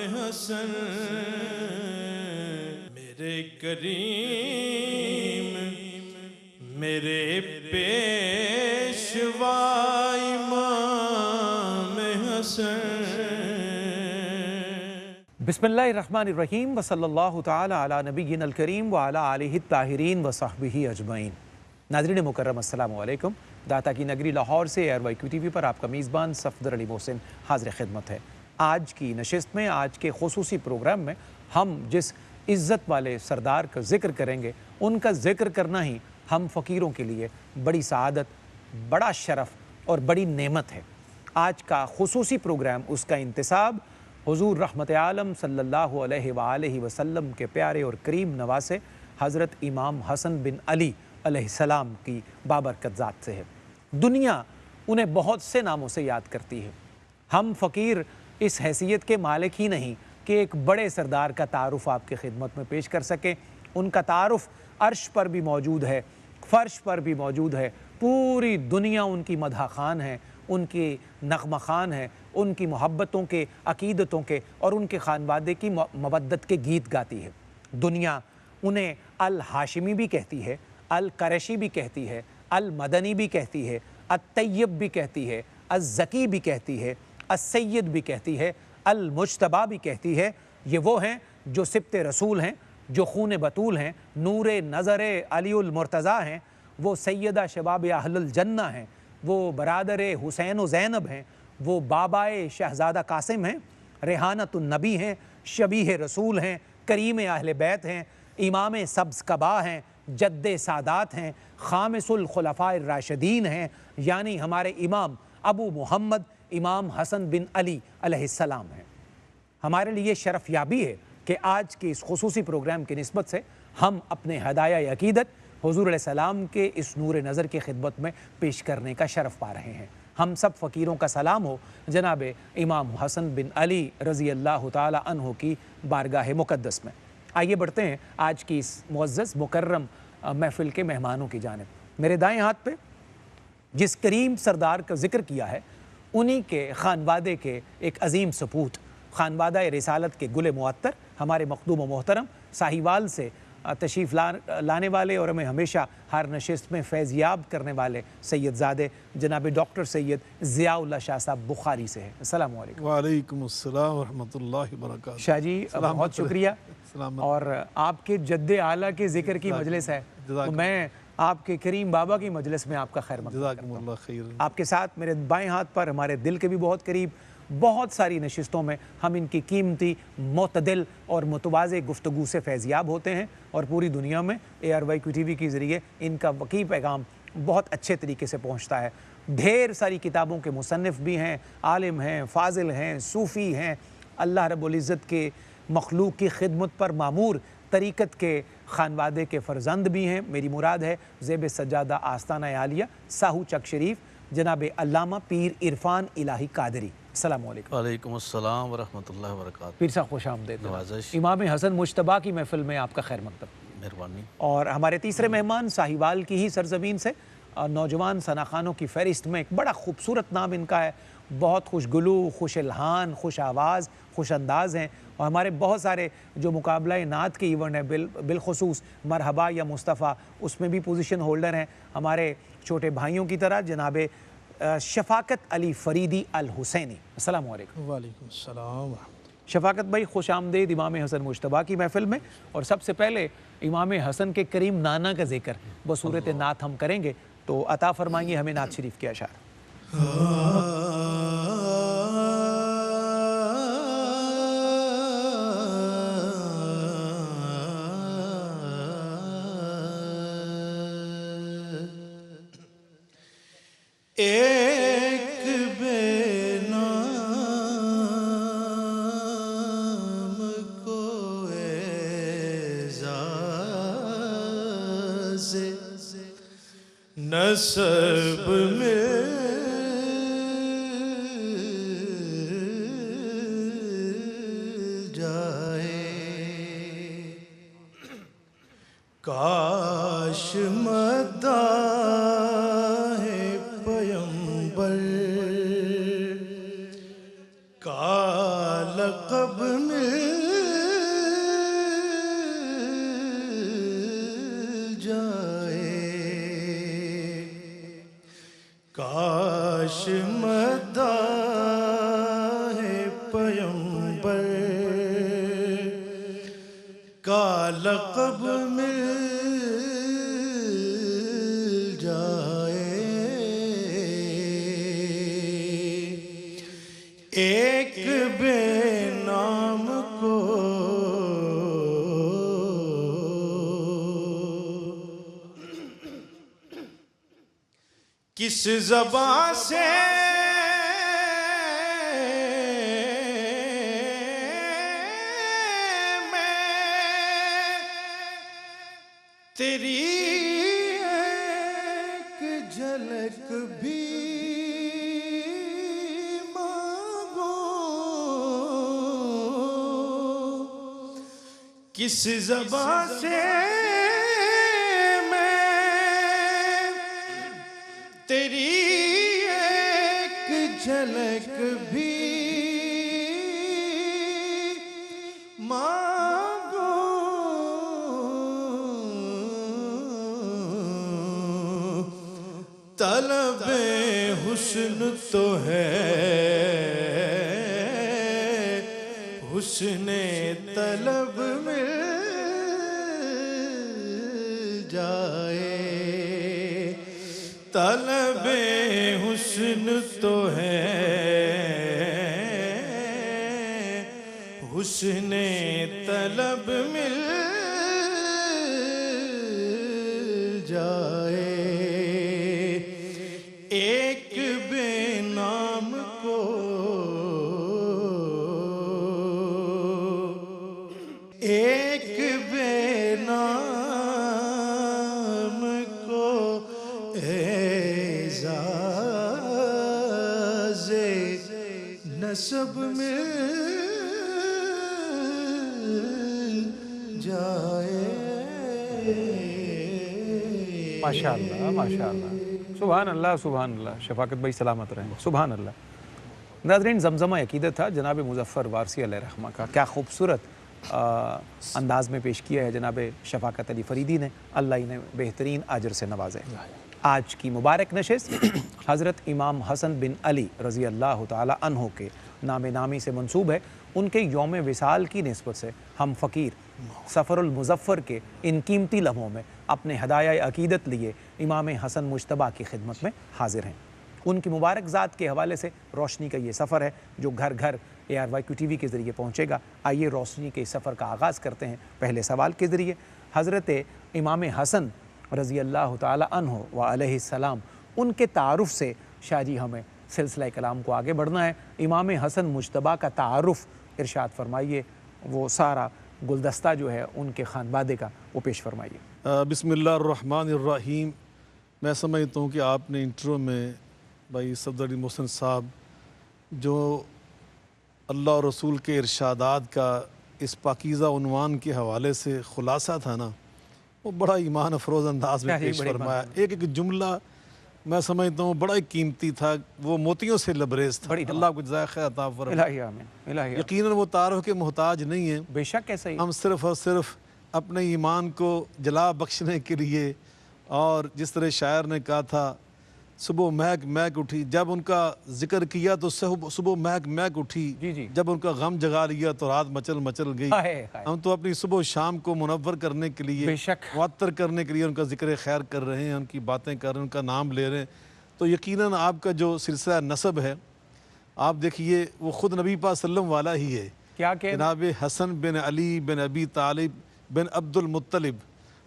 हसन मेरे करीम मेरे पेशवा इमाम हसन। बिस्मिल्लाहिर्रहमानिर्रहीम व सल्लल्लाहु ताला अला नबिय्यिनल करीम व अला आलिहि ताहिरीन व सहबिही अजमईन। नाज़रीन मुकर्रम अस्सलामु अलैकुम। दाता की नगरी लाहौर से ARYQ TV पर आपका मेज़बान सफ़दर अली मोहसिन हाज़िर खिदमत है। आज की नशिस्त में, आज के खुसूसी प्रोग्राम में हम जिस इज़्ज़त वाले सरदार का ज़िक्र करेंगे, उनका ज़िक्र करना ही हम फ़कीरों के लिए बड़ी सआदत, बड़ा शरफ़ और बड़ी नेमत है। आज का खुसूसी प्रोग्राम, उसका इंतसाब हुज़ूर रहमत आलम सल्लल्लाहु अलैहि वालैहि वसल्लम के प्यारे और करीम नवासे हज़रत इमाम हसन बिन अली अलैहिस्सलाम की बाबरकत ज़ात से है। दुनिया उन्हें बहुत से नामों से याद करती है। हम फ़कीर इस हैसियत के मालिक ही नहीं कि एक बड़े सरदार का तारुफ़ आपकी खिदमत में पेश कर सकें। उनका तारुफ़ अर्श पर भी मौजूद है, फ़र्श पर भी मौजूद है। पूरी दुनिया उनकी मदह ख़ान है, उनकी नग़्मा ख़ान है, उनकी मोहब्बतों के, अक़ीदतों के और उनके ख़ानवादे की मवद्दत के गीत गाती है। दुनिया उन्हें अल हाशिमी भी कहती है, अल क़ुरैशी भी कहती है, अल मदनी भी कहती है, अत-तय्यब भी कहती है, अज़्ज़की भी कहती है, अस-सय्यद भी कहती है, अल मुज्तबा भी कहती है। ये वो हैं जो सिब्ते रसूल हैं, जो खून बतूल हैं, नूरे नज़रे अलीउल मुर्तज़ा हैं, वो सैयदा शबाब अहलुल जन्ना हैं, वो बरादर हुसैन व ज़ैनब हैं, वो बाबाए शहज़ादा कासिम हैं, रेहानतुन नबी हैं, शबीह रसूल हैं, करीम अहले बैत हैं, इमाम सब्ज़ कबा हैं, जद्दे सादात हैं, खामिसुल खुलफ़ाए राशिदीन हैं, यानी हमारे इमाम अबू मुहम्मद इमाम हसन बिन अली अलैहिस्सलाम हैं। हमारे लिए शरफ़ याबी है कि आज के इस खुसूसी प्रोग्राम की निस्बत से हम अपने हदाया अक़ीदत हुज़ूर अलैहिस्सलाम के इस नूर नज़र की खिदमत में पेश करने का शरफ़ पा रहे हैं। हम सब फ़कीरों का सलाम हो जनाब इमाम हसन बिन अली रज़ी अल्लाह ताला अन्हु की बारगाह मुक़द्दस में। आइए बढ़ते हैं आज की इस मुअज़्ज़ज़ मुकर्रम महफ़िल के मेहमानों की जानिब। मेरे दाएँ हाथ पे जिस करीम सरदार का ज़िक्र किया है, उन्हीं के ख़ानवादे के एक अज़ीम सपूत, ख़ानवादा रिसालत के गुल मुअत्तर, हमारे मखदूम व मोहतरम साहिवाल से तशरीफ़ लाने वाले और हमें हमेशा हर नशिस्त में फैज़याब करने वाले सैयदज़ादे जनाब डॉक्टर सैयद ज़ियाउल्लाह शाह साहब बुखारी से हैं। अस्सलामु अलैकुम। वालेकुम अस्सलाम व रहमतुल्लाहि व बरकातहू। शाह जी बहुत शुक्रिया। और आपके जद्दे आला के ज़िक्र की मजलिस है, तो मैं आपके करीम बाबा की मजलिस में आपका खैर मक़दम करता हूँ। आपके साथ मेरे बाएं हाथ पर हमारे दिल के भी बहुत करीब बहुत सारी नशिस्तों में हम इनकी कीमती, मोतदिल और मुतवाज़े गुफ्तगू से फैज़याब होते हैं और पूरी दुनिया में ARYQ TV के ज़रिए इनका वकी पैगाम बहुत अच्छे तरीके से पहुँचता है। ढेर सारी किताबों के मुसन्निफ़ भी हैं, आलिम हैं, फ़ाज़िल हैं, सूफ़ी हैं, अल्लाह रब्बुल इज़्ज़त के मखलूक की खिदमत पर मामूर तरीक़त के ख़ानवादे के फ़र्जंद भी हैं। मेरी मुराद है ज़ेब सज्जादा आस्ताना आलिया साहू चक शरीफ जनाब अल्लामा पीर इरफ़ान इलाही कादरी। अस्सलामु अलैकुम। वालेकुम अस्सलाम व रहमतुल्लाहि व बरकातहू। पीर साहब खुश आमदीद। नवाज़िश। इमाम हसन मुज्तबा की महफ़िल में आपका खैर मक़दम। मेहरबानी। और हमारे तीसरे मेहमान साहिवाल की ही सरज़मीन से नौजवान सनाखानों की फ़हरिस्त में एक बड़ा खूबसूरत नाम इनका है। बहुत खुशगुलू, खुश इल्हान, खुश आवाज़, खुश अंदाज़ हैं और हमारे बहुत सारे जो मुकाबला नात के इवेंट हैं, बिलखुसूस मरहबा या मुस्तफ़ा, उसमें भी पोजीशन होल्डर हैं हमारे छोटे भाइयों की तरह जनाब शफ़ाकत अली फ़रीदी अल हुसैनी। अस्सलामु अलैकुम। वालेकुम अस्सलाम। शफ़ाकत भाई खुश आमदीद इमाम हसन मुज्तबा की महफ़िल में। और सबसे पहले इमाम हसन के करीम नाना का ज़िक्र बसूरत नात हम करेंगे, तो अता फ़रमाइए हमें नात शरीफ के अशार। एक बेनाम को एज़ाज़े नसब में जाए, काश मदाहे पैगंबर का लक़ब लक़ब मिल जाए, काश मदाहे पैगंबर का लक़ब मिल जाए। एक बेनाम को किस ज़बान से तेरी एक झलक भी मांगो, किस ज़बान से मैं तेरी एक झलक भी तलबे हुस्न तो है, हुस्ने तलब मिल जाए। तलबे हुस्न तो है, हुस्ने तलब मिल जाए। एक बेनाम को एक बेनाम को एज़ाज़े नसब मिल जाए। माशाअल्लाह माशाअल्लाह, सुभान अल्लाह सुभान अल्लाह। शफाकत भाई सलामत रहें, सुभान अल्लाह। नाज़रीन, ज़मज़मा अक़ीदत था जनाब मुज़फ़्फ़र वारसी अलैहिर्रहमा का। क्या खूबसूरत अंदाज में पेश किया है जनाब शफाकत अली फ़रीदी ने। अल्लाह इन्हें बेहतरीन अजर से नवाजे। आज की मुबारक नशिस्त हज़रत इमाम हसन बिन अली रज़ी अल्लाह ताला अन्हो के नाम नामी से मंसूब है। उनके यौम विसाल की निस्बत से हम फ़कीर सफ़रुल मुज़फ़्फ़र के इन कीमती लम्हों में अपने हदाया अक़ीदत लिए इमाम हसन मुज्तबा की खिदमत में हाजिर हैं। उनकी मुबारक ज़ात के हवाले से रोशनी का ये सफ़र है जो घर घर ARYQ TV के ज़रिए पहुँचेगा। आइए रोशनी के सफ़र का आगाज़ करते हैं पहले सवाल के ज़रिए। हज़रत इमाम हसन रज़ी अल्लाह ताला अन्हो व अलैहिस्सलाम, उनके तारुफ़ से शाहजी हमें सिलसिला कलाम को आगे बढ़ना है। इमाम हसन मुज्तबा का तारुफ़ इरशाद फरमाइए, वो सारा गुलदस्ता जो है उनके खानबादे का वो पेश फरमाइए। बिस्मिल्लाहिर्रहमानिर्रहीम। मैं समझता हूँ कि आपने इंट्रो में भाई सफदर अली मोहसिन साहब जो अल्लाह और रसूल के इरशादात का इस पाकीज़ा उन्वान के हवाले से ख़ुलासा था ना, वो बड़ा ईमान अफरोज़ अंदाज में पेश फरमाया। एक एक जुमला मैं समझता हूँ बड़ा ही कीमती था, वो मोतियों से लबरेज था। अल्लाह को जज़ाए खैर अता फरमाए। यकीनन वो तारुफ़ के मोहताज नहीं है, बेशक ऐसे ही। हम सिर्फ़ और सिर्फ अपने ईमान को जला बख्शने के लिए, और जिस तरह शायर ने कहा था सुबह महक महक उठी, जब उनका जिक्र किया तो सुबह महक महक उठी, जी। जब उनका गम जगा लिया तो रात मचल मचल गई। हम तो अपनी सुबह शाम को मुनव्वर करने के लिए, मुअत्तर करने के लिए उनका जिक्र खैर कर रहे हैं, उनकी बातें कर रहे हैं, उनका नाम ले रहे हैं। तो यकीनन आपका जो सिलसिला नसब है, आप देखिए वो ख़ुद नबी पाक सल्लल्लाहु अलैहि वसल्लम वाला ही है। क्या जनाब हसन बिन अली बिन अबी तालिब बिन अब्दुल मुत्तलिब,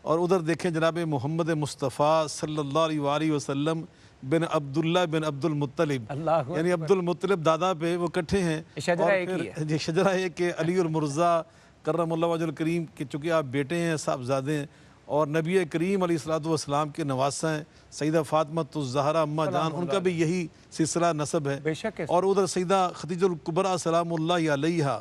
और उधर देखें जनाब मोहम्मद मुस्तफ़ा सल्लल्लाहु अलैहि वसल्लम बिन अब्दुल्ला बिन अब्दुल मुत्तलिब, यानी अब्दुल मुत्तलिब दादा पे वो इकट्ठे हैं। और ये शजरा है कि अली और मुर्ज़ा करमल्लाहु वजहुल करीम के, चूँकि आप बेटे हैं, साहबजादे हैं, और नबी करीम अलैहिस्सलातु वस्सलाम के नवासा हैं। सईदा फ़ातिमतुज़ ज़हरा अम्मा जान, उनका भी यही सिलसिला नसब है। और उधर सईदा खदीजतुल कुबरा सलामुल्लाहि अलैहा,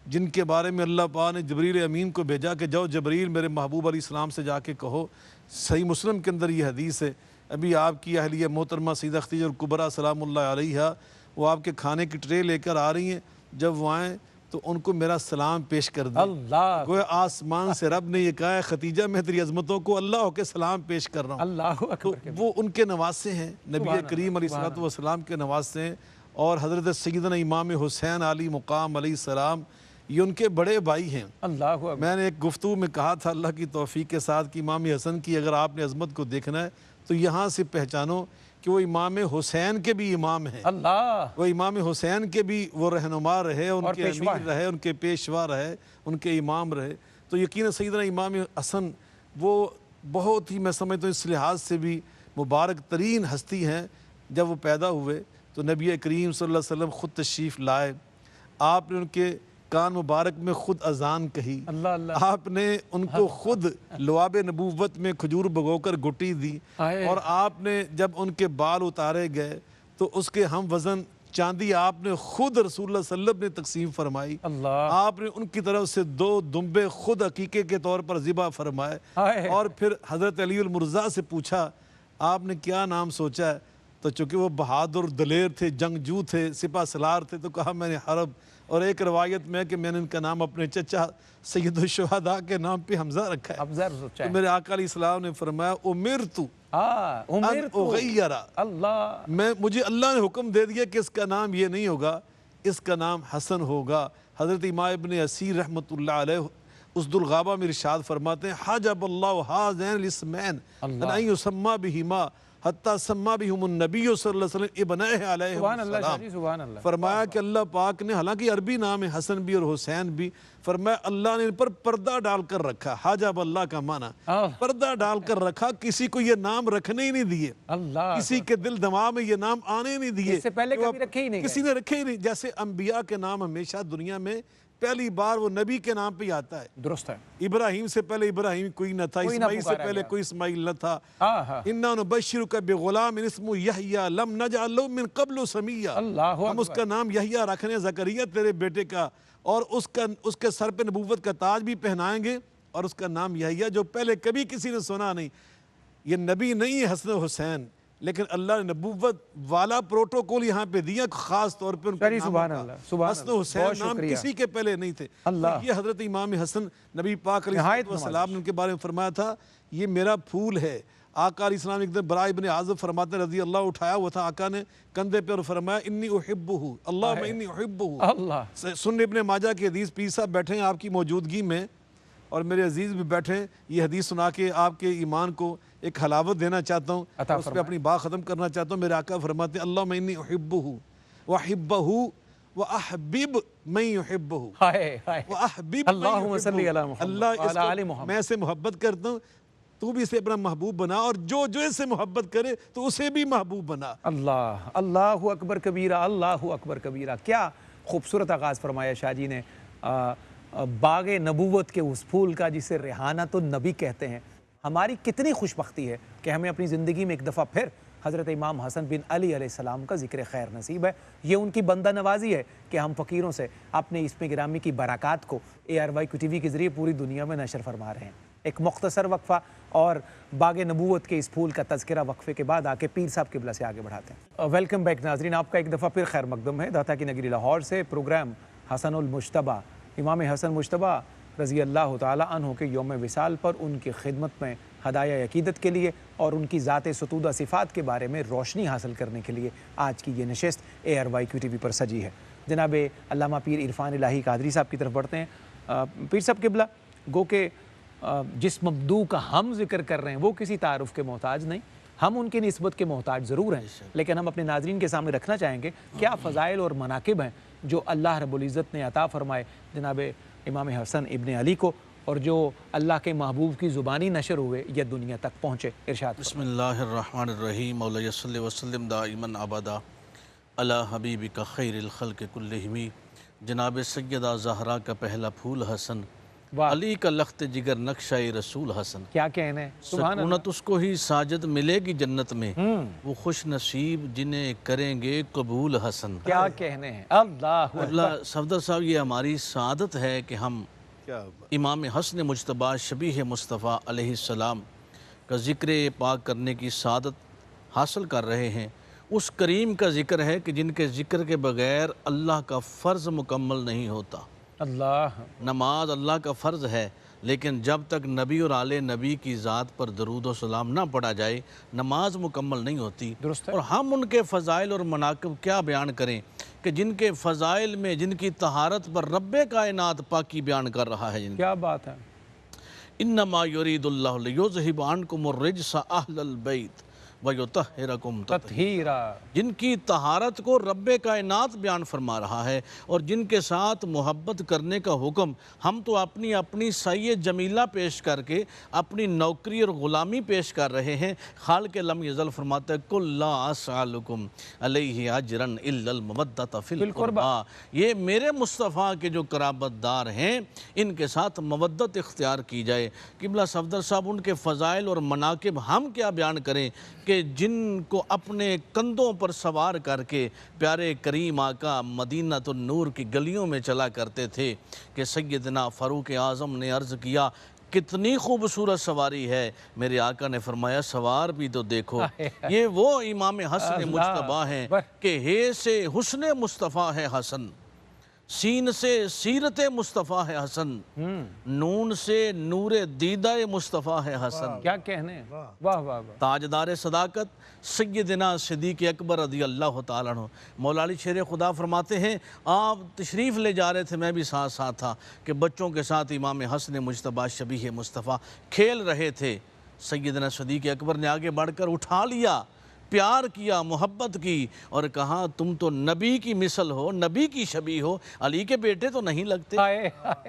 जिनके बारे में अल्लाह पाक ने जबरील अमीन को भेजा कि जाओ जबरील मेरे महबूब अलैहिस्सलाम से जाके कहो। सही मुस्लिम के अंदर ये हदीस है। अभी आपकी अहलिया मोहतरमा सईदा खदीजतुल कुबरा सलामुल्लाहि अलैहा वो आपके खाने की ट्रे लेकर आ रही हैं। जब वो आएँ तो उनको मेरा सलाम पेश कर दे। अल्लाह गोया आसमान से रब ने ये कहा है, खतीजा मैं तेरी अजमतों को अल्लाह के सलाम पेश कर रहा हूँ। अल्लाह तो अकबर वो उनके नवासे हैं, नबी करीम अलैहिस्सलाम के नवासे हैं। और हज़रत सैयदना इमाम हुसैन अली मुकाम अलैहिस्सलाम ये उनके बड़े भाई हैं। अल्लाह अकबर। मैंने एक गुफ्तगू में कहा था अल्लाह की तौफीक के साथ कि इमाम हसन की अगर आपने अजमत को देखना है तो यहाँ से पहचानो कि वो इमाम हुसैन के भी इमाम हैं। अल्लाह वो इमाम हुसैन के भी वो रहनुमा रहे, उनके पेशवा अमीर रहे, उनके पेशवा रहे, उनके इमाम रहे। तो यकीन सैयदना इमाम हसन वो बहुत ही, मैं समझता हूँ इस लिहाज से भी मुबारक तरीन हस्ती हैं। जब वो पैदा हुए तो नबी करीम सल्लल्लाहु अलैहि वसल्लम ख़ुद तशरीफ़ लाए, आपने उनके कान मुबारक में खुद अजान कही, अल्लाह अल्लाह। आपने उनको खुद लुआब नबूवत में खजूर भगोकर गुटी दी, आए। और आपने जब उनके बाल उतारे गए तो उसके हम वज़न चांदी आपने खुद रसूलुल्लाह सल्लल्लाहु अलैहि वसल्लम ने तकसीम फरमाई। अल्लाह। आपने उनकी तरफ से 2 दुम्बे खुद अकीके के तौर पर ज़िबा फरमाए। आए। और फिर हज़रत अली अल मुर्ज़ा से पूछा आपने क्या नाम सोचा है, तो चूँकि वो बहादुर दलेर थे, जंगजू थे, सिपा सलार थे, तो कहा मैंने हरब। और एक रवायत में कि मैंने इनका नाम अपने चचा सैयदुल शुहदा के नाम पे हमजा रखा है। अफजर सोचा तो मेरे आका अलैहिस्सलाम ने फरमाया उमिरतु उमिर तो उगैयरा, अल्लाह। मुझे अल्लाह ने हुक्म दे दिया कि इसका नाम ये नहीं होगा, इसका नाम हसन होगा। हज़रत इमाम इब्न असीर रहमतुल्लाह अलैह उसदुल गाबा में इरशाद फरमाते हैं हजबल्लाहु हाज़ैन इस्मैन अन युसम्मा बिहिमा हत्ता सम्मा बिहुमुन नबी सल्लल्लाहु अलैहि वसल्लम इब्नैहि अलैहि सुभान अल्लाह सलाम। शादी, सुभान अल्लाह। फरमाया कि अल्लाह पाक ने, हालांकि अरबी नाम है हसन भी और हुसैन भी, फरमाया अल्लाह ने इन पर पर्दा डालकर रखा। हाजब अल्लाह का माना पर्दा डालकर रखा, किसी को ये नाम रखने ही नहीं दिए, अल्लाह। किसी के दिल दिमाग में ये नाम आने नहीं दिए, इससे पहले कभी रखे ही नहीं किसी ने रखे ही नहीं। जैसे अंबिया के नाम हमेशा दुनिया में पहली बार वो नबी के नाम पे आता है। दुरुस्त है। इब्राहिम से पहले इब्राहिम कोई न था, इस्माइल से पहले कोई इस्माइल न था। इन्ना नुबश्शिरुका बिगुलामिन इस्मुहु यहया लम नजअल लहु मिन क़ब्लु समय्या। हम उसका नाम यहया रखने, ज़करिया तेरे बेटे का, और उसके सर पे नबूवत का ताज भी पहनाएंगे, और उसका नाम यहया जो पहले कभी किसी ने सुना नहीं। ये नबी नहीं है हसन हुसैन, लेकिन अल्लाह ने नबूवत वाला प्रोटोकॉल यहाँ पे दिया खास तौर पे उनका हसन हुसैन नाम किसी के पहले नहीं थे। ये हजरत इमाम हसन नबी पाक अलैहिस्सलाम ने उनके बारे में फरमाया था ये मेरा फूल है। आका अलैहिस्सलाम एक दिन बरा इब्न आज़िब फरमाते रज़ी अल्लाह उठाया हुआ था आका ने कंधे पे और फरमाया इन्नी उहिब्बुहु अल्लाहुम्मा इन्नी उहिब्बुहु। अल्लाह। सुन्न इब्न माजा की हदीस, पीर साहब बैठे हैं आपकी मौजूदगी में और मेरे अजीज़ भी बैठे हैं, ये हदीस सुना के आपके ईमान को एक हलावत देना चाहता हूँ, उस पर अपनी बात ख़त्म करना चाहता हूँ। मेरे आका फरमाते हैं अल्लाहुम्मा इन्नी उहिब्बुहु व अहिब्बहु व अहबिब मैं युहिब्बुहु व अहबिब अल्लाहुम्मा सल्ली अला मुहम्मद व अला आलि मुहम्मद। मैं इसे मोहब्बत करता हूँ, तू भी इसे अपना महबूब बना, और जो जो इसे मोहब्बत करे तो उसे भी महबूब बना। अल्लाह। अल्लाहु अकबर कबीरा, अल्लाहु अकबर कबीरा। क्या खूबसूरत आगाज़ फरमाया शाह जी ने बाग़े नबूवत के उस फूल का जिसे रेहाना तो नबी कहते हैं। हमारी कितनी खुशबख्ती है कि हमें अपनी ज़िंदगी में एक दफ़ा फिर हज़रत इमाम हसन बिन अली अलैहिस्सलाम का ज़िक्र खैर नसीब है। ये उनकी बंदा नवाजी है कि हम फ़कीरों से अपने इसमें गिरामी की बरक़ात को ARYQ के ज़रिए पूरी दुनिया में नशर फरमा रहे हैं। एक मुख्तसर वक्फ़ा और बाग़े नबूवत के इस फूल का तज़किरा वक्फ़े के बाद आके पीर साहब क़िबला से आगे बढ़ाते हैं। वेलकम बैक नाज़रीन, आपका एक दफ़ा फिर खैर मकदम है दाता की नगरी लाहौर से। प्रोग्राम हसनुल मुज्तबा, इमाम हसन मुज्तबा रज़ी अल्लाह ताला अन्हु के यौम विसाल पर उनकी खिदमत में हदाया अक़ीदत के लिए और उनकी ज़ात सतूदा सिफ़ात के बारे में रोशनी हासिल करने के लिए आज की ये नशिस्त ARYQ पर सजी है। जनाब अल्लामा पीर इरफान इलाही कादरी साहब की तरफ बढ़ते हैं। पीर साहब क़िबला, गो के जिस मबदू का हम जिक्र कर रहे हैं वो किसी तारुफ़ के मोहताज नहीं, हम उनकी निस्बत के मोहताज ज़रूर हैं, लेकिन हम अपने नाज़रीन के सामने रखना चाहेंगे क्या फ़ज़ाइल और मनाकिब हैं जो अल्लाह रब्बुल इज़्ज़त ने अता फ़रमाए जनाब इमाम हसन इब्न अली को, और जो अल्लाह के महबूब की ज़ुबानी नशर हुए या दुनिया तक पहुँचे। इरशाद बिस्मिल्लाहिर्रहमानिर्रहीम मौला सल्लि व सल्लिम दाइमन अबदा अला हबीबिका खैरिल खल्क़ि कुल्लिहिम। जनाब सैयदा ज़हरा का पहला फूल हसन, अली का लख्त जिगर नक्शा रसूल हसन। क्या कहना है, सुकूनत उसको ही साजद मिलेगी जन्नत में, वो खुश नसीब जिन्हें करेंगे कबूल हसन। क्या कहने हैं। अल्लाह। सफदर साहब, ये हमारी सादत है कि हम इमाम हसन मुज्तबा शबीह मुस्तफ़ा अलैहिस्सलाम का ज़िक्र पाक करने की सादत हासिल कर रहे हैं। उस करीम का ज़िक्र है कि जिनके ज़िक्र के बग़ैर अल्लाह का फ़र्ज़ मुकम्मल नहीं होता। अल्लाह। नमाज अल्लाह का फ़र्ज़ है, लेकिन जब तक नबी और आले नबी की ज़ात पर दरूद और सलाम ना पढ़ा जाए नमाज मुकम्मल नहीं होती। दुरुस्त है। और हम उनके फ़ज़ाइल और मनाक़िब क्या बयान करें कि जिनके फ़ज़ाइल में, जिनकी तहारत पर रब्बे कायनात पाकी बयान कर रहा है। क्या बात है। इन्नमा युरीदुल्लाहु लियुज़हिब अन्कुमुर रिज्सा अहलल बैत व युतहिरकुम तत्हीरा। जिनकी तहारत को रब्बे कायनात बयान फरमा रहा है और जिनके साथ मोहब्बत करने का हुक्म हम तो अपनी अपनी सही जमीला पेश करके अपनी नौकरी और ग़ुलामी पेश कर रहे हैं। खाल के लम यज़ल फरमाते कुल ला असअलुकुम अलैहि अजरन इल्लल मवद्दत फिल क़ुरबा। ये मेरे मुस्तफ़ा के जो कराबतदार हैं इनके साथ मवद्दत इख्तियार की जाए। किबला सफदर साहब, उनके फ़ज़ाइल और मनाकिब हम क्या बयान करें कि जिनको अपने कंधों पर सवार करके प्यारे करीम आका मदीना तो नूर की गलियों में चला करते थे कि सैयदना फ़ारूक आज़म ने अर्ज़ किया कितनी खूबसूरत सवारी है। मेरे आका ने फरमाया सवार भी तो देखो। ये वो इमाम हसन मुज्तबा हैं कि हे से हुस्न मुस्तफ़ा है हसन, सीन से सीरत मुस्तफ़ा है हसन, नून से नूरे दीदा मुस्तफ़ा है हसन। क्या कहने। वाह वाह वाह। ताजदार सदाकत सैयदना सिद्दीक़ अकबर रज़ी अल्लाह तआला अन्हु। मौला अली शेर खुदा फरमाते हैं आप तशरीफ़ ले जा रहे थे, मैं भी साथ साथ था कि बच्चों के साथ इमाम हसन मुज्तबा शबीह मुस्तफ़ा खेल रहे थे। सैयदना सिद्दीक़ अकबर ने आगे बढ़कर उठा लिया, प्यार किया, मोहब्बत की और कहा तुम तो नबी की मिसल हो, नबी की शबी हो, अली के बेटे तो नहीं लगते।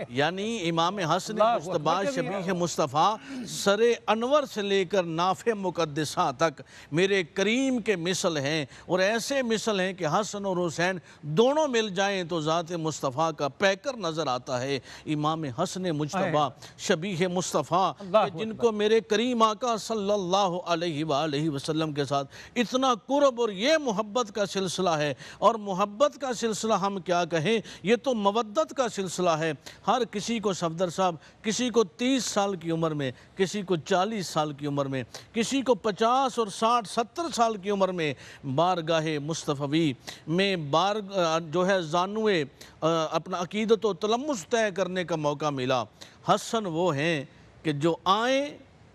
यानी इमाम हसन मुज्तबा शबीह मुस्तफ़ा सरे अनवर से लेकर नाफे मुक़द्दसा तक मेरे करीम के मिसल हैं और ऐसे मिसल हैं कि हसन और हुसैन दोनों मिल जाएं तो ज़ात मुस्तफ़ा का पैकर नज़र आता है। इमाम हसन मुज्तबा शबीह मुस्तफ़ा जिनको मेरे करीम आका सल्लल्लाहु अलैहि वसल्लम के साथ इतना कुर्ब और ये मोहब्बत का सिलसिला है। और मोहब्बत का सिलसिला हम क्या कहें, ये तो मवद्दत का सिलसिला है। हर किसी को सफदर साहब, किसी को 30 साल की उम्र में, किसी को 40 साल की उम्र में, किसी को 50 और 60 70 साल की उम्र में बारगाहे मुस्तफ़वी में जो है जानुए अपना अकीदत व तलम्मुस तय करने का मौका मिला। हसन वो हैं कि जो आए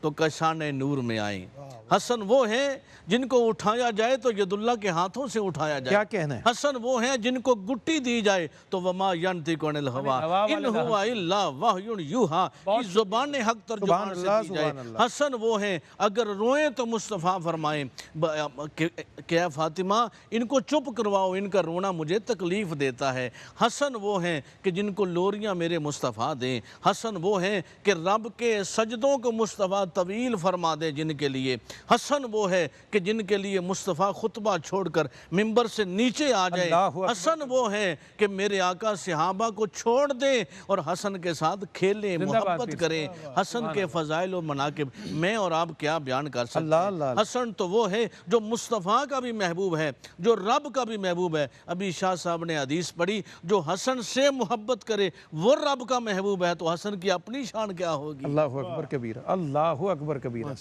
तो कशाने नूर में आए। हसन वो हैं जिनको उठाया जाए तो यदुल्ला के हाथों से उठाया जाए। क्या कहना है। हसन वो हैं जिनको गुट्टी दी जाए तो वमा यंतिकु अनिल हवा इन हुवा इल्ला वह्युन यूहा, इस ज़ुबान हक तर्जुमान से दी जाए। हसन वो हैं अगर रोएं तो मुस्तफ़ा फरमाएं क्या फातिमा इनको चुप करवाओ, इनका रोना मुझे तकलीफ़ देता है। हसन वो हैं कि जिनको लोरियाँ मेरे मुस्तफ़ा दें। हसन वो हैं कि रब के सजदों को मुस्तफ़ा तवील फरमा दे जिनके लिए। हसन वो है कि जिनके लिए मुस्तफ़ा खुतबा छोड़कर मिंबर से नीचे आ जाए। हसन वो है कि मेरे आका सहाबा को छोड़ दें और हसन के साथ खेलें, मोहब्बत करें। हसन के फ़ज़ाइल और मनाकिब मैं और आप क्या बयान कर सकते हैं। हसन तो वो है जो मुस्तफ़ा का भी महबूब है, जो रब का भी महबूब है। अभी शाह साहब ने हदीस पढ़ी जो हसन से मोहब्बत करे वो रब का महबूब है, तो हसन की अपनी शान क्या होगी। अल्लाहु अकबर कबीरा, अल्लाहु अकबर कबीरा।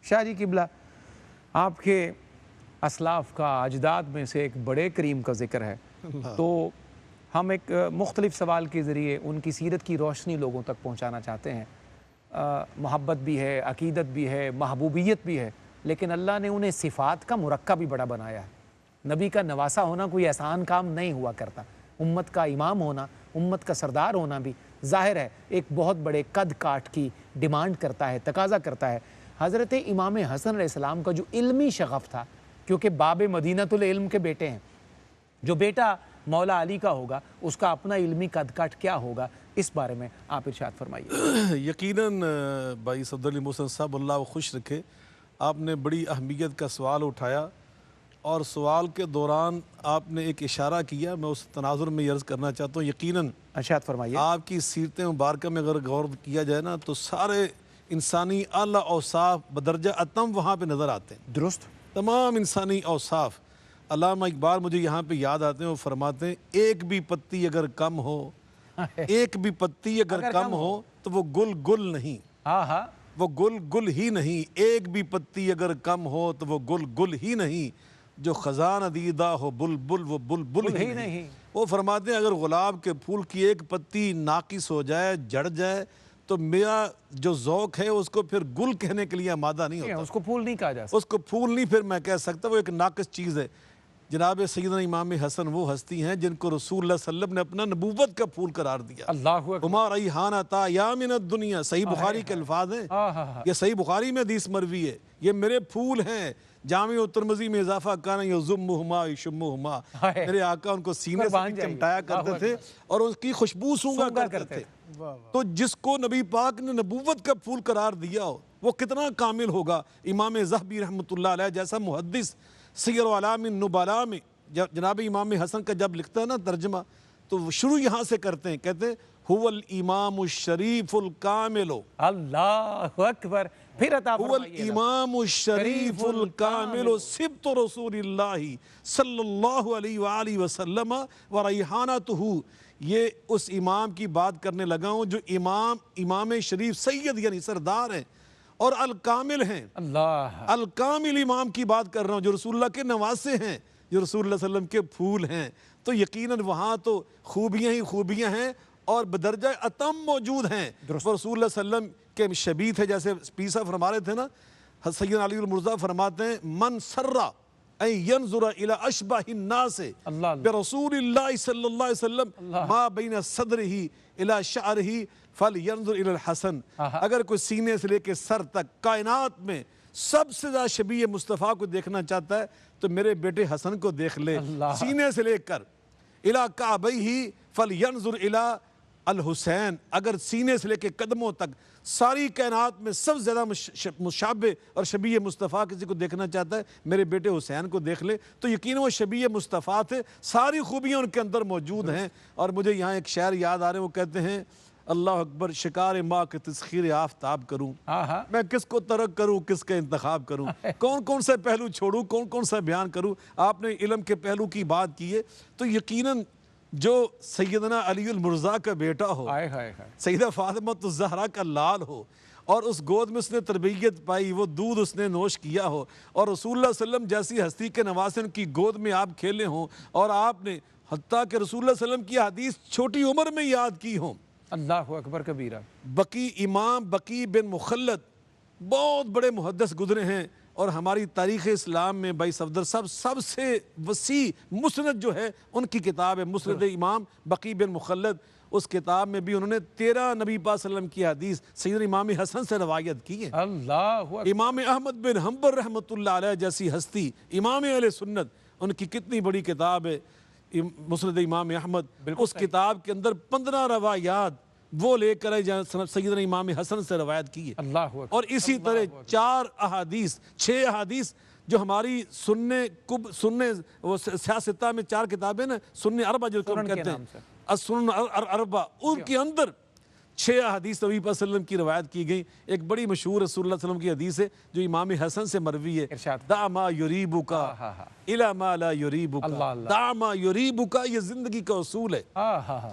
शाह जी किबला, आपके असलाफ का अजदाद में से एक बड़े करीम का जिक्र है, तो हम एक मुख्तलिफ सवाल के ज़रिए उनकी सीरत की रोशनी लोगों तक पहुँचाना चाहते हैं। मोहब्बत भी है, अकीदत भी है, महबूबियत भी है, लेकिन अल्लाह ने उन्हें सिफ़ात का मुरक्का भी बड़ा बनाया है। नबी का नवासा होना कोई आसान काम नहीं हुआ करता। उम्मत का इमाम होना, उम्मत का सरदार होना भी ज़ाहिर है एक बहुत बड़े कद काट की डिमांड करता है, तकाज़ा करता है। हज़रत इमाम हसन अलैहिस्सलाम का जो इल्मी शगफ़ था, क्योंकि बाब मदीनतुल इल्म के बेटे हैं, जो बेटा मौला अली का होगा उसका अपना इल्मी कद काट क्या होगा, इस बारे में आप इरशाद फरमाइए। यकीनन भाई सफदर अली मोहसिन साहब अल्लाह वो खुश रखे, आपने बड़ी अहमियत का सवाल उठाया और सवाल के दौरान आपने एक इशारा किया, मैं उस तनाजुर में अर्ज़ करना चाहता हूँ। यकीनन इरशाद फरमाइए। आपकी सीरत मुबारक में अगर गौर किया जाए ना तो सारे इंसानी आला औसाफ बदरजा अतम वहाँ पे नज़र आते हैं। दुरुस्त। तमाम इंसानी औसाफ अल्लामा इकबाल मुझे यहाँ पे याद आते हैं, वो फरमाते हैं एक भी पत्ती अगर कम हो, एक भी पत्ती अगर कम हो तो वो गुल गुल नहीं। हाँ, वो गुल गुल ही नहीं। एक भी पत्ती अगर कम हो तो वो गुल गुल ही नहीं। जो खजान दीदा हो बुलबुल वो बुलबुल ही नहीं। वो फरमाते हैं अगर गुलाब के फूल की एक पत्ती नाकिस हो जाए, जड़ जाए, तो मेरा जो ज़ौक़ है उसको फिर गुल कहने के लिए आमादा नहीं होता, उसको फूल नहीं कहा जा सकता, उसको फूल नहीं फिर मैं कह सकता, वो एक नाकिस चीज़ है। जनाब सैयदना इमाम हसन वो हस्ती हैं जिनको रसूलुल्लाह सल्लल्लाहु अलैहि वसल्लम ने अपना नबूवत का फूल करार दिया। अल्लाहु अकबर। उमा रईहाना ता या मिन दुनिया, सही बुखारी के अल्फाज हैं, ये सही बुखारी में हदीस मरवी है, ये मेरे फूल हैं। जामी तिरमिज़ी में इजाफा काना युज़म्मुहुमा युशम्मुहुमा, मेरे आका उनको सीने से चिमटाया करते थे और उसकी खुशबू सूंघा करते थे। तो जिसको नबी पाक ने नबूवत का फूल करार दिया हो वो कितना कामिल होगा। इमाम ज़हबी रहमतुल्लाह अलैह जैसा मुहद्दिस सियर अलामिन नुबला में जनाब इमाम हसन का जब लिखता है ना तर्जमा, तो वो शुरू यहाँ से करते हैं, कहते हैं हुवल इमाम शरीफुल कामिलो, अल्लाहु अकबर। फिर अता फरमाइए इमाम शरीफुल कामिलो सिब्तु रसूलिल्लाहि सल्लल्लाहु अलैहि वसल्लम व रैहानतुहु। ये उस इमाम की बात करने लगा हूँ जो इमाम शरीफ सैयद यानी सरदार हैं और अल कामिल हैं। अल्लाह, अल कामिल इमाम की बात कर रहा हूँ जो रसूलुल्लाह के नवासे हैं, जो रसूलुल्लाह सल्लल्लाहु अलैहि वसल्लम के फूल हैं। तो यकीनन वहाँ तो खूबियाँ ही खूबियाँ हैं और बदरजा अतम मौजूद हैं। रसूलुल्लाह सल्लल्लाहु अलैहि वसल्लम के शबीह थे, जैसे पीसा फरमा रहे थे ना, सैयदना अली मुर्ज़ा फरमाते हैं मन सर्रा ऐ यंजुरा इला अशबाहिन नास बिरसूलिल्लाह सल्लल्लाहु अलैहि वसल्लम मा बैन सदरिही इला शअरिही फल यंजुर इला हसन। अगर कोई सीने से लेके सर तक कायनात में सबसे ज्यादा शबीह मुस्तफ़ा को देखना चाहता है तो मेरे बेटे हसन को देख ले। सीने से लेकर इला काबैही फल यंजुर इला अल हुसैन, अगर सीने से लेके कदमों तक सारी कायनात में सबसे ज़्यादा मुशाबे और शबीह मुस्तफ़ा किसी को देखना चाहता है मेरे बेटे हुसैन को देख ले। तो यकीन वो शबीह मुस्तफ़ा थे, सारी खूबियाँ उनके अंदर मौजूद हैं। और मुझे यहाँ एक शायर याद आ रहे हैं, वो कहते हैं अल्लाह अकबर शिकार माँ के तस्खीर आफ्ताब करूँ, मैं किसको तरक करूँ किसका इंतखाब करूँ, कौन कौन सा पहलू छोड़ूँ कौन कौन सा बयान करूँ। आपने इल्म के पहलू की बात की है तो यकीनन जो सैयदना अलीउल मुर्ज़ा का बेटा हो, सैयदा फातिमा ज़हरा का लाल हो और उस गोद में उसने तरबियत पाई, वो दूध उसने नोश किया हो और रसूलुल्लाह सल्लम जैसी हस्ती के नवासे की गोद में आप खेले हों और आपने हत्ता कि रसूलुल्लाह सल्लम की हदीस छोटी उम्र में याद की हो। अल्लाहु अकबर कबीरा। बकी इमाम बकी बिन मुखल्लद बहुत बड़े मुहद्दिस गुजरे हैं और हमारी तारीख़ इस्लाम में भाई सफदर साहब सबसे वसी मुस्नद जो है उनकी किताब है मुस्नद इमाम बकी बिन मुखल्लद। उस किताब में भी उन्होंने 13 नबी पाक सल्लल्लाहु अलैहि वसल्लम की हदीस सैयदना इमाम हसन से रवायत की है। अल्लाह, इमाम अहमद बिन हम्बल रहमतुल्लाह अलैह जैसी हस्ती इमाम अहले सुन्नत, उनकी कितनी बड़ी किताब है मुस्नद इमाम अहमद। उस किताब के अंदर 15 रवायात वो लेकर सैयदना इमाम हसन से रवायत की है। अल्लाह, और इसी तरह 4 अहादीस 6 अहादीस जो हमारी सुन्ने वो सियासता में 4 किताबें ना सुन्ने अरबा जो कहते हैं सुन्न अरबा, उनके अंदर 6 अहादीस नबी पाक सल्लल्लाहु अलैहि वसल्लम की रवायत की गई। एक बड़ी मशहूर रसूलुल्लाह सल्लल्लाहु अलैहि वसल्लम की हदीस है जो इमाम हसन से मरवी है, दामा युरीबुका इला मा ला युरीबुका, दामा युरीबुका, ये जिंदगी का उसूल है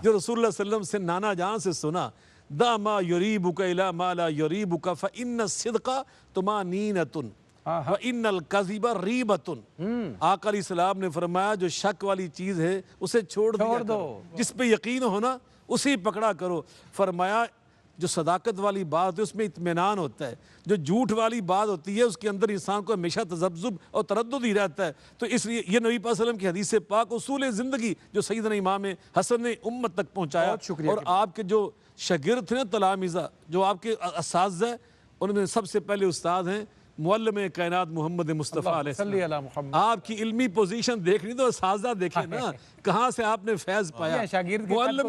जो रसूलुल्लाह सल्लल्लाहु अलैहि वसल्लम से नाना जान से सुना। दामा युरीबुका इला मा ला युरीबुका फ इन्न सिद्का तुमानीनतुन व इन्नल कज़िबा रीबतुन। आका अलैहिस्सलाम ने फरमाया जो शक वाली चीज है उसे छोड़ दो, जिस पे यकीन हो ना उसी पकड़ा करो। फरमाया जो सदाकत वाली बात है उसमें इत्मीनान होता है, जो झूठ वाली बात होती है उसके अंदर इंसान को हमेशा तज़ब्ज़ुब और तरद्दुद ही रहता है। तो इसलिए ये नबी पाक सल्लल्लाहु अलैहि वसल्लम की हदीस से पाक उसूल ज़िंदगी जो सैयदना इमाम हसन ने उम्मत तक पहुँचाया। और आपके जो शागिर्द थे ना तलामीज़ा, जो आपके असातिज़ा हैं, उनमें सबसे पहले उस्ताद हैं मुअल्लिम कायनात मोहम्मद मुस्तफ़ा अलैहि। आपकी इल्मी पोजीशन देखनी तो असातिज़ा देखे ना, कहाँ से आपने फैज़ पाया। मुअल्लिम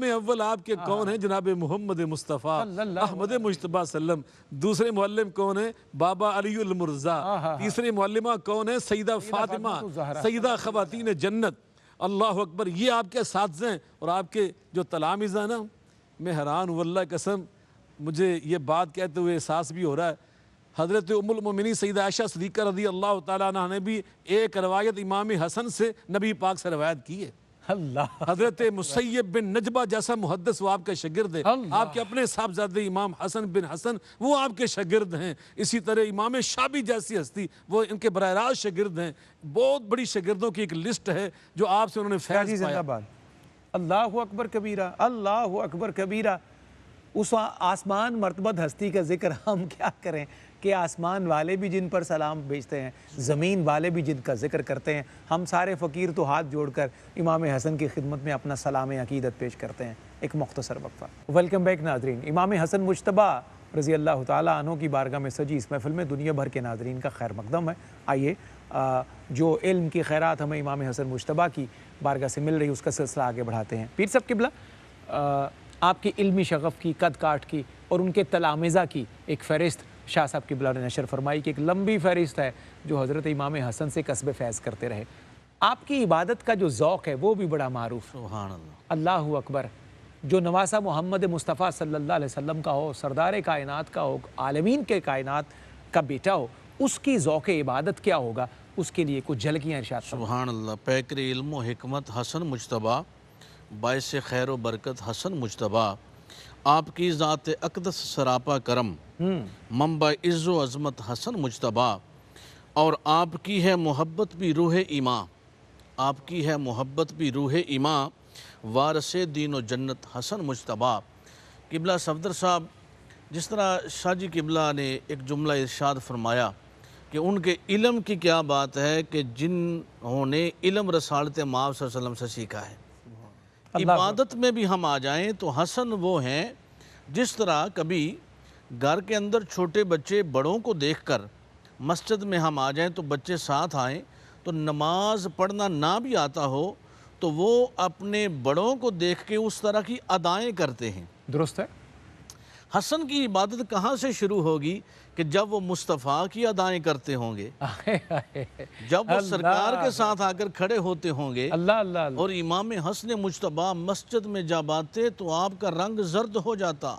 अव्वल आपके कौन है? जनाब मोहम्मद मुस्तफ़ा अहमद मुज्तबा सल्लम। दूसरे मुअल्लिम कौन है? बाबा अलीउल मुर्ज़ा। तीसरे मुअल्लिमा कौन है? सैयदा फातिमा, सैयदा ख़वातीन जन्नत। अल्लाह अकबर, ये आपके असातिज़ा हैं। और आपके जो तलामीज़ा ना, मैं हैरान हूँ अल्लाह कसम, मुझे ये बात कहते हुए एहसास भी हो रहा है। हज़रत उम्मुल मोमिनीन सैयदा आयशा सिद्दीक़ा रज़ी अल्लाह तआला अन्हा ने भी एक रवायत इमाम हसन से नबी पाक से रवायत की है। अल्लाह। हजरत मुसैयब बिन नजबा जैसा मुहद्दिस वो आपके शागिर्द है। आपके अपने साहबजादे इमाम हसन बिन हसन वो आपके शागिर्द हैं। इसी तरह इमाम शाबी जैसी हस्ती वो इनके बराह रास्त शागिर्द हैं। बहुत बड़ी शागिर्दों की एक लिस्ट है जो आपसे उन्होंने फैज़ पाया। अल्लाहु अकबर कबीरा, अल्लाहु अकबर कबीरा। उस आसमान मर्तबत हस्ती का जिक्र हम क्या करें कि आसमान वाले भी जिन पर सलाम भेजते हैं, ज़मीन वाले भी जिनका जिक्र करते हैं। हम सारे फ़कीर तो हाथ जोड़कर इमाम हसन की खिदमत में अपना सलाम अकीदत पेश करते हैं। एक मुख्तसर वक्फ़ा। वेलकम बैक नाज़रीन। इमाम हसन मुज्तबा रज़ी अल्लाह ताला अन्हु की बारगाह में सजी इस महफ़िल में दुनिया भर के नाज़रीन का खैर मकदम है। आइए जो इल्म की खैरात हमें इमाम हसन मुज्तबा की बारगाह से मिल रही उसका सिलसिला आगे बढ़ाते हैं। पीर साहब किबला, आपकी इल्मी शगफ़ की, कद काट की और उनके तलामिज़ा की एक फ़हरिस्त शाह साहब किबला ने नशर फरमाई कि एक लंबी फ़हरिस्त है जो हज़रत इमाम हसन से कसब फैज़ करते रहे। आपकी इबादत का जो ज़ौक़ है वो भी बड़ा मारूफ़। सुभान अल्लाह, अल्लाहु अकबर। जो नवासा मोहम्मद मुस्तफ़ा सल्लल्लाहु अलैहि वसल्लम का हो, सरदार कायनात का हो, आलमीन के कायनात का बेटा हो, उसकी ज़ौक़ इबादत क्या होगा, उसके लिए कुछ झलकियाँ इरशाद फरमाइए। सुभान अल्लाह। पैकर इल्म व हिकमत हसन मुज्तबा, बाइस खैर व बरकत हसन मुज्तबा, आपकी ज़ात अक़दस सरापा करम, मंबा इज़्ज़ो अज़मत हसन मुज्तबा, और आपकी है मोहब्बत भी रूह ईमा, आपकी है मोहब्बत भी रूह ईमा, वारसे दीन व जन्नत हसन मुज्तबा। किबला सफदर साहब, जिस तरह शाह जी किबला ने एक जुमला इरशाद फरमाया कि उनके इल्म की क्या बात है कि जिन्होंने इल्म रसालत माव सल्लल्लाहु अलैहि वसल्लम से सीखा है। इबादत में भी हम आ जाएं तो हसन वो हैं जिस तरह कभी घर के अंदर छोटे बच्चे बड़ों को देखकर मस्जिद में हम आ जाएं तो बच्चे साथ आएं तो नमाज पढ़ना ना भी आता हो तो वो अपने बड़ों को देख के उस तरह की अदाएँ करते हैं। दुरुस्त है। हसन की इबादत कहाँ से शुरू होगी कि जब वो मुस्तफ़ा की अदाएँ करते होंगे, जब वो सरकार के साथ आकर खड़े होते होंगे। अल्लाह अल्लाह। और इमाम हसन मुज्तबा मस्जिद में जा बाते तो आपका रंग जर्द हो जाता।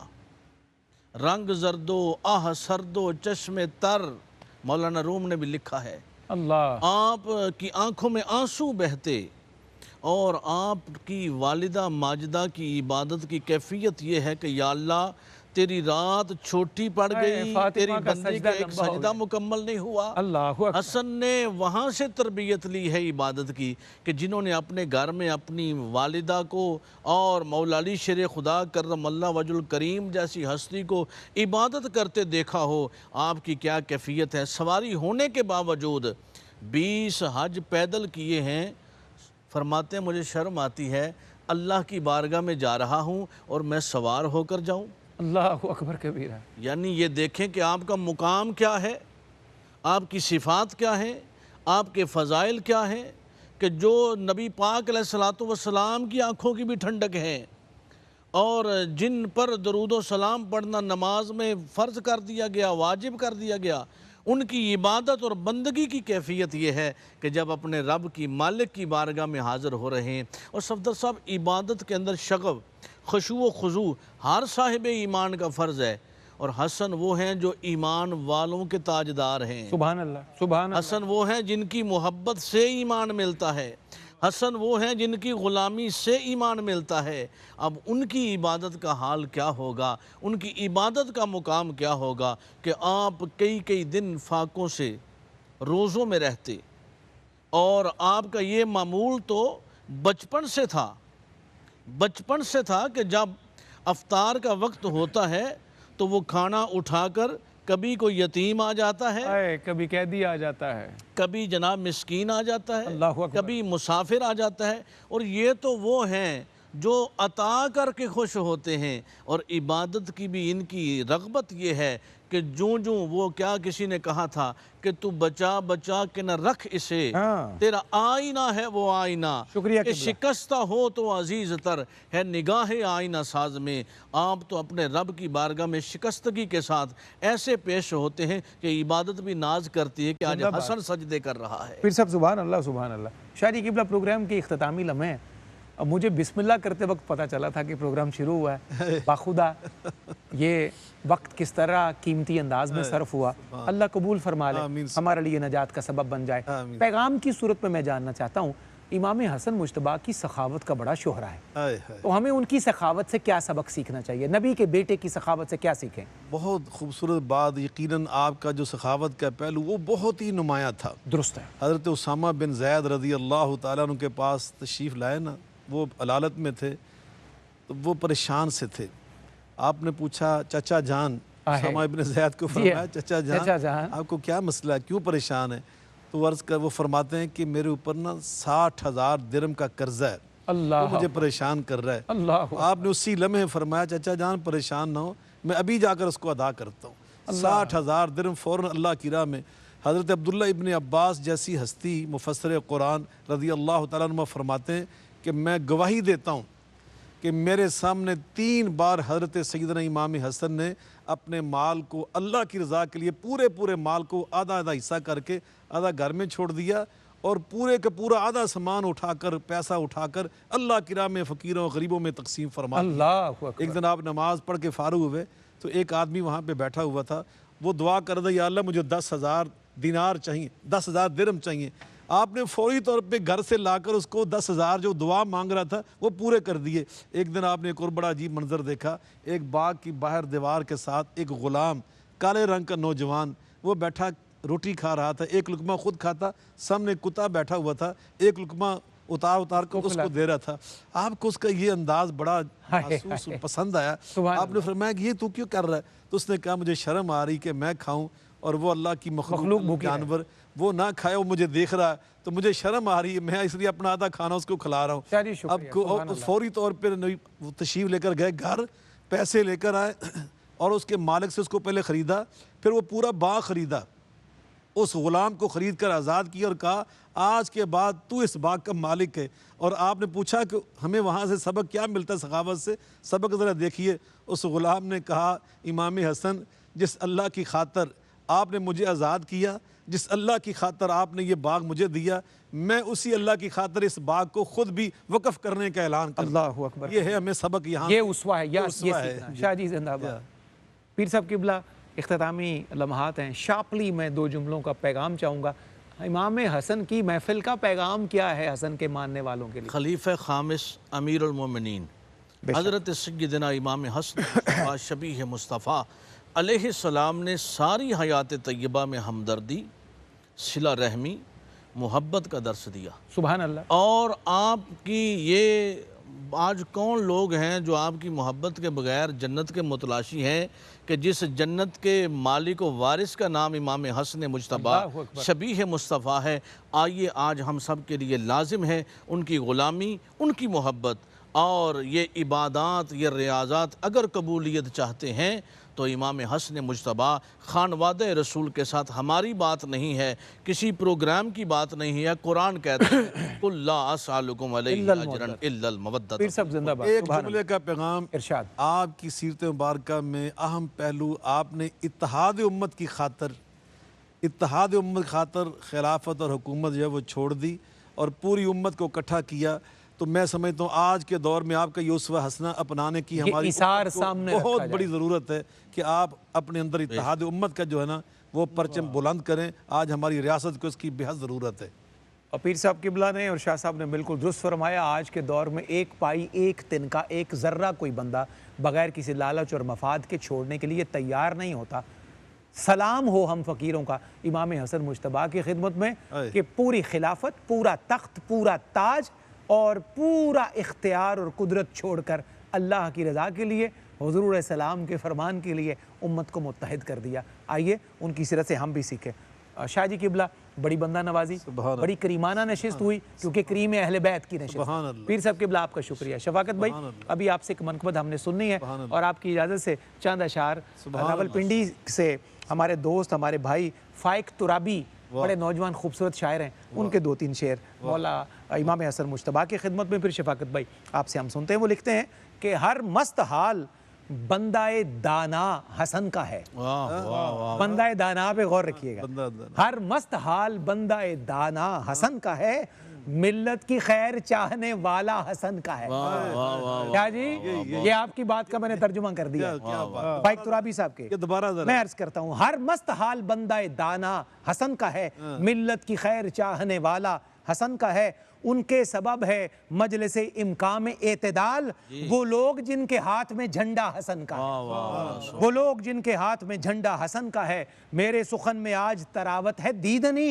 रंग जर्दो आह सर्दो चश्मे तर, मौलाना रूम ने भी लिखा है। अल्लाह। आपकी आंखों में आंसू बहते और आपकी वालिदा माजिदा की इबादत की कैफियत ये है कि या अल्लाह तेरी रात छोटी पड़ गई, तेरी बंदी का एक सजदा मुकम्मल नहीं हुआ। अल्लाह। हसन ने वहाँ से तरबियत ली है इबादत की कि जिन्होंने अपने घर में अपनी वालिदा को और मौला अली शेर खुदा करमल्ला वजुल करीम जैसी हस्ती को इबादत करते देखा हो, आपकी क्या कैफियत है। सवारी होने के बावजूद 20 हज पैदल किए हैं। फरमाते हैं मुझे शर्म आती है, अल्लाह की बारगाह में जा रहा हूँ और मैं सवार होकर जाऊँ। अल्लाहु अकबर कबीरा। यानी ये देखें कि आपका मुकाम क्या है, आपकी सिफ़ात क्या है, आपके फ़ज़ाइल क्या हैं कि जो नबी पाक अलैहिस्सलातु वस्सलाम की आँखों की भी ठंडक है और जिन पर दरूद व सलाम पढ़ना नमाज में फ़र्ज़ कर दिया गया, वाजिब कर दिया गया, उनकी इबादत और बंदगी की कैफियत ये है कि जब अपने रब की मालिक की बारगाह में हाज़िर हो रहे हैं। और सफदर साहब, इबादत के अंदर शगफ़, खुशू व खुजू हर साहिब ईमान का फ़र्ज़ है। और हसन वो हैं जो ईमान वालों के ताजदार हैं। सुभान अल्लाह, सुभान अल्लाह। हसन वो हैं जिनकी मोहब्बत से ईमान मिलता है। हसन वो हैं जिनकी ग़ुलामी से ईमान मिलता है। अब उनकी इबादत का हाल क्या होगा, उनकी इबादत का मुकाम क्या होगा कि आप कई कई दिन फाकों से रोज़ों में रहते और आपका ये मामूल तो बचपन से था, बचपन से था कि जब अफ्तार का वक्त होता है तो वो खाना उठाकर कभी कोई यतीम आ जाता है, कभी कैदी आ जाता है, कभी जनाब मिस्कीन आ जाता है, अल्लाहु अकबर। कभी मुसाफिर आ जाता है। और ये तो वो हैं जो अता करके खुश होते हैं। और इबादत की भी इनकी रग़बत ये है कि जूँ जूँ वो क्या किसी ने कहा था कि तू बचा बचा के न रख इसे, तेरा आईना है वो आईना, शुक्रिया कि शिकस्ता हो तो अजीज़ तर है निगाह आईना साज में। आप तो अपने रब की बारगाह में शिकस्तगी के साथ ऐसे पेश होते हैं कि इबादत भी नाज करती है कि आज हसन सजदे कर रहा है। फिर सब सुभान अल्लाह, सुभान अल्लाह। शायरी किबला प्रोग्राम के इख्तितामी लम्हे, अब मुझे बिस्मिल्लाह करते वक्त पता चला था कि प्रोग्राम शुरू हुआ है। बाखुदा ये वक्त किस तरह कीमती अंदाज में सर्फ हुआ, अल्लाह कबूल फरमा ले, हमारे लिए नजात का सबब बन जाए। पैगाम की सूरत में मैं जानना चाहता हूँ इमाम हसन मुज्तबा की सखावत का बड़ा शोहरा है, हाय हाय। तो हमें उनकी सखावत से क्या सबक सीखना चाहिए? नबी के बेटे की सखावत से क्या सीखें? बहुत खूबसूरत बात, यकीनन आपका जो सखावत का पहलू वो बहुत ही नुमाया था। दुरुस्त है। हज़रत उसामा बिन ज़ैद रज़ी अल्लाह ताला अन्हु के पास तशरीफ़ लाए ना, वो अलालत में थे तो वो परेशान से थे। आपने पूछा चाचा जान, उसामा बिन ज़ैद को फरमाया चाचा जान आपको क्या मसला है, क्यों परेशान है? तो अर्ज़ कर वो फरमाते हैं कि मेरे ऊपर ना 60,000 दिरहम का कर्जा है, अल्लाह, वो मुझे परेशान कर रहा है। अल्लाह। आपने उसी लम्हे फरमाया चाचा जान परेशान ना हो, मैं अभी जाकर उसको अदा करता हूँ। 60,000 दिरहम फ़ौरन अल्लाह की राह में। हज़रत अब्दुल्ला इब्न अब्बास जैसी हस्ती मुफस्सिर कुरान रज़ी अल्लाह ताला अन्हु फरमाते हैं कि मैं गवाही देता हूँ कि मेरे सामने 3 बार हज़रत सैयदना इमाम हसन ने अपने माल को अल्लाह की रज़ा के लिए पूरे माल को आधा आधा हिस्सा करके आधा घर में छोड़ दिया और पूरे का पूरा आधा सामान उठाकर पैसा उठाकर अल्लाह की राह में फ़कीरों गरीबों में तकसीम फरमा दिया। अल्लाह। एक दिन आप नमाज पढ़ के फ़ारूक हुए तो एक आदमी वहाँ पे बैठा हुआ था, वो दुआ कर रहा, या अल्लाह मुझे 10,000 दिनार चाहिए, 10,000 दिरहम चाहिए। आपने फौरी तौर पे घर से लाकर उसको 10,000 जो दुआ मांग रहा था वो पूरे कर दिए। एक दिन आपने एक और बड़ा अजीब मंजर देखा, एक बाग की बाहर दीवार के साथ एक ग़ुलाम काले रंग का नौजवान वो बैठा रोटी खा रहा था, एक लुकमा खुद खाता, सामने कुत्ता बैठा हुआ था, एक लुकमा उतार कर उसको दे रहा था। आपको उसका ये अंदाज बड़ा महसूस पसंद आया। आपने फरमाया कि ये तू क्यों कर रहा है? तो उसने कहा मुझे शर्म आ रही कि मैं खाऊं और वो अल्लाह की मखलूक जानवर वो ना खाए, वो मुझे देख रहा है तो मुझे शर्म आ रही है, मैं इसलिए अपना आधा खाना उसको खिला रहा हूँ। अब फौरी तौर पर तशरीफ लेकर गए घर, पैसे लेकर आए और उसके मालिक से उसको पहले ख़रीदा, फिर वो पूरा बाग ख़रीदा, उस ग़ुलाम को ख़रीद कर आज़ाद किया और कहा आज के बाद तू इस बाग का मालिक है। और आपने पूछा कि हमें वहाँ से सबक क्या मिलता है सखावत से? सबक ज़रा देखिए। उस ग़ुलाम ने कहा इमाम हसन, जिस अल्लाह की खातर आपने मुझे आज़ाद किया, जिस अल्लाह की खातर आपने ये बाग मुझे दिया, मैं उसी अल्लाह की खातर इस बाग को खुद भी वक़्फ़ करने का ऐलान करता हूं। अल्लाहु अकबर। ये है हमें सबक, यहाँ ये उसवा है, ये सीखना है। शाहजी जिंदाबाद। पीर साहब किबला, इख्तितामी लम्हात हैं, शार्पली मैं 2 जुमलों का पैगाम चाहूँगा। इमाम हसन की महफिल का पैगाम क्या है हसन के मानने वालों के लिए? खलीफा खामिस अमीरुल मोमिनीन हज़रत सय्यदना इमाम हसन शबीह मुस्तफ़ा अलैहिस्सलाम ने सारी हयात तय्यबा में हमदर्दी, सिला रहमी, मोहब्बत का दर्स दिया। सुभान अल्लाह। और आपकी ये आज कौन लोग हैं जो आपकी मोहब्बत के बगैर जन्नत के मुतलाशी हैं कि जिस जन्नत के मालिक व वारिस का नाम इमाम हसन मुज्तबा शबीह मुस्तफ़ा है। आइए आज हम सब के लिए लाजिम है उनकी ग़ुलामी, उनकी मोहब्बत और ये इबादात, ये रियाज़ात अगर कबूलियत चाहते हैं तो इमाम हसन मुज्तबा खानवादे रसूल के साथ हमारी बात नहीं है, किसी प्रोग्राम की बात नहीं है। कुरान कहते हैं कुल ला असअलुकुम अलैहि अजरन इल्लल मवद्दत। एक जुमले का पैगाम इरशाद। आपकी सीरत मुबारक में अहम पहलू, आपने इत्तेहाद उम्मत की खातर, इत्तेहाद उम्मत की खातर खिलाफत और हुकूमत जो है वो छोड़ दी और पूरी उम्मत को इकट्ठा किया। तो मैं समझता हूँ आज के दौर में आपका ये उसवा हसना अपनाने की हमारी सामने बहुत बड़ी ज़रूरत है कि आप अपने अंदर इत्तेहाद उम्मत का जो है ना वो परचम बुलंद करें। आज हमारी रियासत को इसकी बेहद ज़रूरत है। और पीर साहब किबला ने और शाह साहब ने बिल्कुल दुरुस्त फरमाया। आज के दौर में एक पाई, एक तिनका, एक ज़र्रा कोई बंदा बग़ैर किसी लालच और मफाद के छोड़ने के लिए तैयार नहीं होता। सलाम हो हम फ़कीरों का इमाम हसन मुज्तबा की खिदमत में कि पूरी खिलाफत, पूरा तख्त, पूरा ताज और पूरा इख्तियार और कुदरत छोड़कर अल्लाह की रज़ा के लिए, हुज़ूर सलाम के फरमान के लिए उम्मत को मुत्तहिद कर दिया। आइए उनकी सीरत से हम भी सीखें। शाह जी किबला, बड़ी बंदा नवाजी, बड़ी करीमाना नशिस्त हुई क्योंकि करीम अहले बैत की नशिस्त। पीर साहब किबला आपका शुक्रिया। शफाकत भाई, अभी आपसे एक मनक़बत हमने सुननी है और आपकी इजाज़त से चंद अशार रावलपिंडी से हमारे दोस्त, हमारे भाई फ़ाइक तुराबी, बड़े नौजवान खूबसूरत शायर हैं, उनके 2-3 शेर मौला इमाम हसन मुज्तबा की खिदमत में। फिर शफाकत भाई आपसे हम सुनते हैं। वो लिखते हैं कि हर मस्त हाल बंदाए दाना हसन का है। बंदाए दाना पे गौर रखिएगा। हर मस्त हाल बंदाए दाना हसन का है, मिल्लत की खैर चाहने वाला हसन का है। क्या जी, ये आपकी बात का मैंने तर्जुमा कर दिया भाई तुराबी साहब के। दोबारा मैं अर्ज करता हूँ, हर मस्त हाल बंदाए दाना हसन का है, मिल्लत की खैर चाहने वाला हसन का है। उनके सबब है मजलिस इमकाम एतदाल, वो लोग जिनके हाथ में झंडा हसन का है, वो लोग जिनके हाथ में झंडा हसन का है। मेरे सुखन में आज तरावत है दीदनी,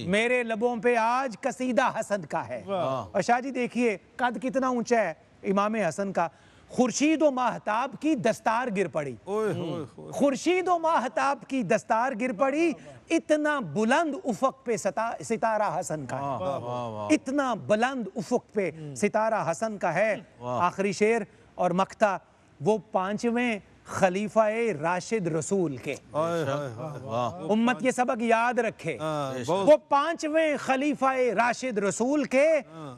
मेरे लबों पे आज कसीदा हसन का है। और शाहजी देखिए कद कितना ऊंचा है इमाम हसन का। खुर्शीद व माहताब की दस्तार गिर पड़ी, खुर्शीद व माहताब की दस्तार गिर पड़ी, इतना बुलंद उफक पे सितारा हसन का है, इतना बुलंद उफक पे सितारा हसन का है। आखिरी शेर और मक्ता वो 5वें खलीफा राशिद रसूल के, उम्मत ये सबक याद रखे, वो 5वें खलीफा राशिद रसूल के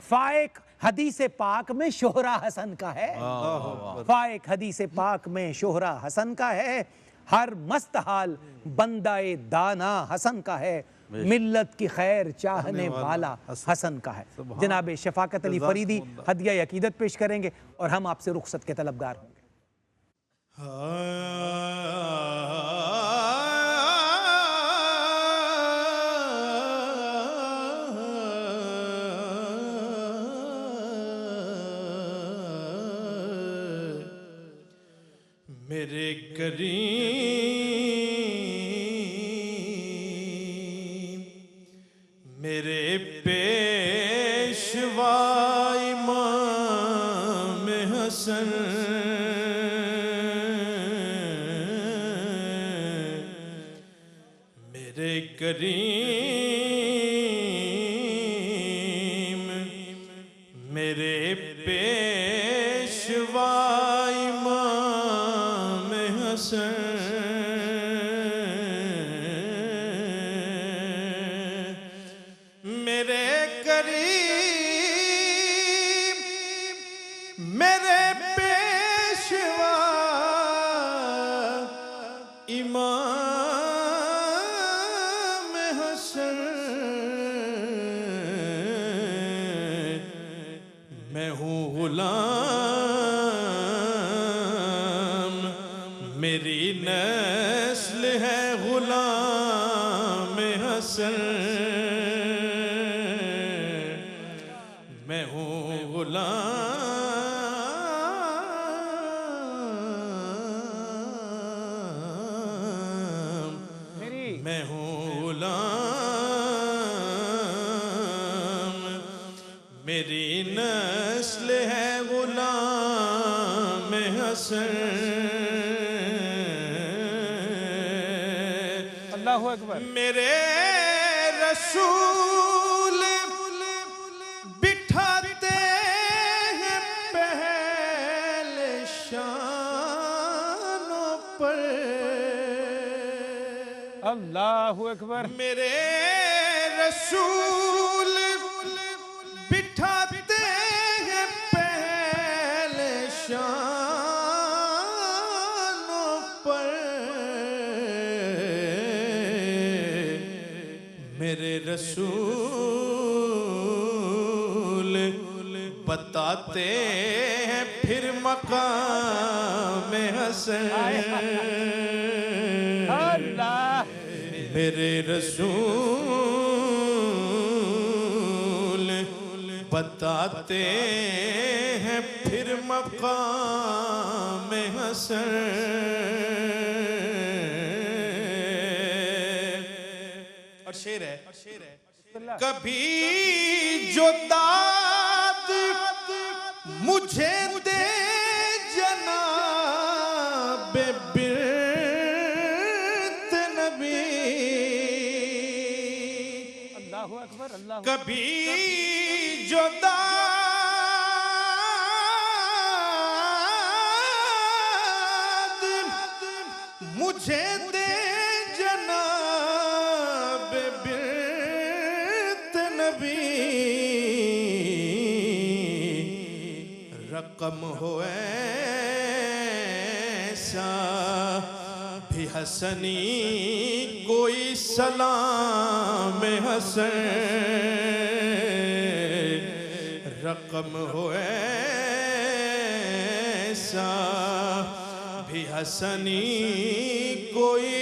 फाइक हदीस पाक में शोहरा हसन का है, फाइक हदीस पाक में शोहरा हसन का है। हर मस्त हाल बंदाए दाना हसन का है, मिल्लत की खैर चाहने वाला हसन का है। जनाब शफाकत अली फरीदी हदिया अकीदत पेश करेंगे और हम आपसे रुखसत के तलबगार होंगे। मेरे करीम मेरे पेशवा इमाम हसन, मेरे करीम मेरे पेशवा इमाम हसन, मेरे करीम मेरे पेशवा इमाम हसन, मैं हूँ गुलाम मेरी नस्ल है गुलाम हसन, मैं हूँ गुलाम, मैं हूँ गुलाम मेरी नस्ल है गुलाम हसन। अल्लाहु अकबर। मेरे रसूल बिठाते हैं पहले शानों पर, अल्लाहु अकबर। मेरे रसूल बिठाते हैं पहले शानों पर, मेरे रसूल बताते हैं फिर मकाम हसन, मेरे रसूल बताते हैं फिर मकाम हसन। और शेर है, कभी जो दाद मुझे दे जनाब बिरत नबी, अल्लाहु अकबर। अल्लाहु कभी जो दाद मुझे दे जनाब बिरत नबी, रकम हो ऐसा भी हसनी कोई सलाम हसन, रकम हो ऐसा भी हसनी कोई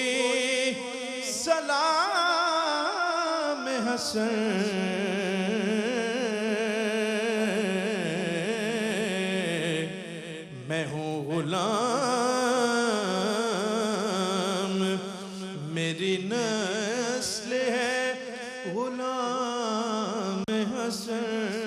सलाम हसन। गुलाम, मेरी नस्ल है गुलाम हसन।